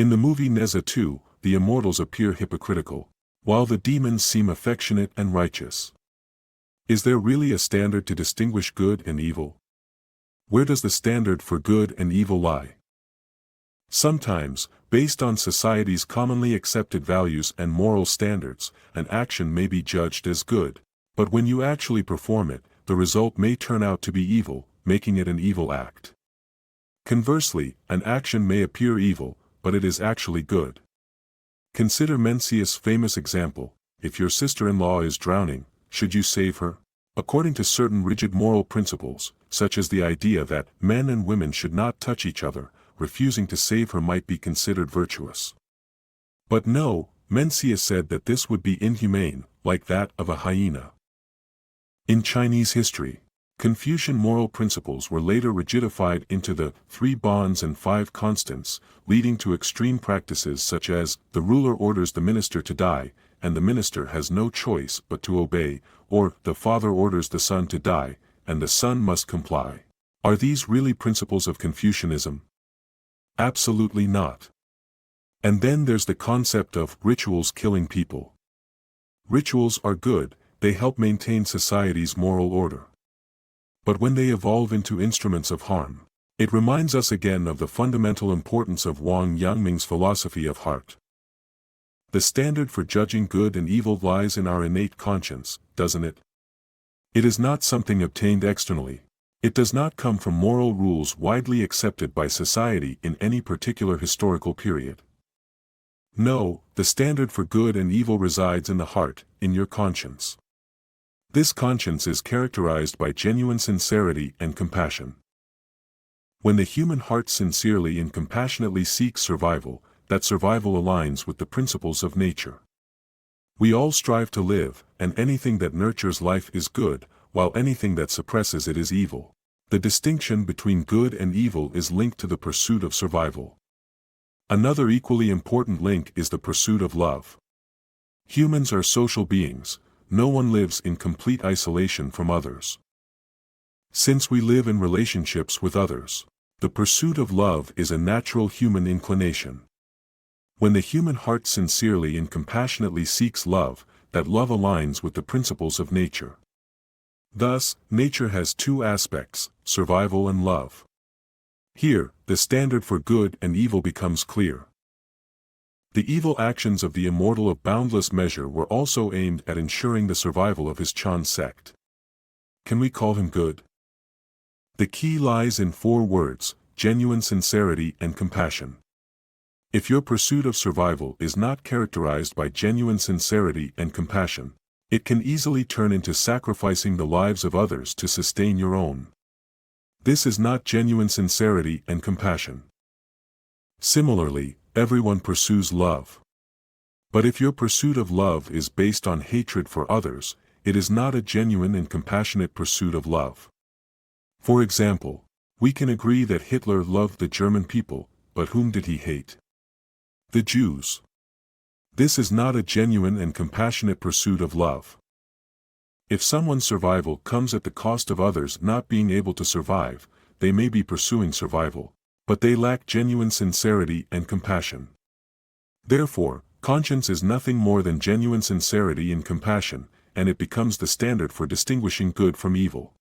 In the movie Neza 2, the immortals appear hypocritical, while the demons seem affectionate and righteous. Is there really a standard to distinguish good and evil? Where does the standard for good and evil lie? Sometimes, based on society's commonly accepted values and moral standards, an action may be judged as good, but when you actually perform it, the result may turn out to be evil, making it an evil act. Conversely, an action may appear evil, but it is actually good. Consider Mencius' famous example: if your sister-in-law is drowning, should you save her? According to certain rigid moral principles, such as the idea that men and women should not touch each other, refusing to save her might be considered virtuous. But no, Mencius said that this would be inhumane, like that of a hyena. In Chinese history, Confucian moral principles were later rigidified into the 3 bonds and 5 constants, leading to extreme practices such as, the ruler orders the minister to die, and the minister has no choice but to obey, or, the father orders the son to die, and the son must comply. Are these really principles of Confucianism? Absolutely not. And then there's the concept of rituals killing people. Rituals are good, they help maintain society's moral order. But when they evolve into instruments of harm, it reminds us again of the fundamental importance of Wang Yangming's philosophy of heart. The standard for judging good and evil lies in our innate conscience, doesn't it? It is not something obtained externally. It does not come from moral rules widely accepted by society in any particular historical period. No, the standard for good and evil resides in the heart, in your conscience. This conscience is characterized by genuine sincerity and compassion. When the human heart sincerely and compassionately seeks survival, that survival aligns with the principles of nature. We all strive to live, and anything that nurtures life is good, while anything that suppresses it is evil. The distinction between good and evil is linked to the pursuit of survival. Another equally important link is the pursuit of love. Humans are social beings. No one lives in complete isolation from others. Since we live in relationships with others, the pursuit of love is a natural human inclination. When the human heart sincerely and compassionately seeks love, that love aligns with the principles of nature. Thus, nature has 2 aspects, survival and love. Here, the standard for good and evil becomes clear. The evil actions of the Immortal of Boundless Measure were also aimed at ensuring the survival of his Chan Sect. Can we call him good? The key lies in 4 words: genuine sincerity and compassion. If your pursuit of survival is not characterized by genuine sincerity and compassion, it can easily turn into sacrificing the lives of others to sustain your own. This is not genuine sincerity and compassion. Similarly, everyone pursues love. But if your pursuit of love is based on hatred for others, it is not a genuine and compassionate pursuit of love. For example, we can agree that Hitler loved the German people, but whom did he hate? The Jews. This is not a genuine and compassionate pursuit of love. If someone's survival comes at the cost of others not being able to survive, they may be pursuing survival, but they lack genuine sincerity and compassion. Therefore, conscience is nothing more than genuine sincerity and compassion, and it becomes the standard for distinguishing good from evil.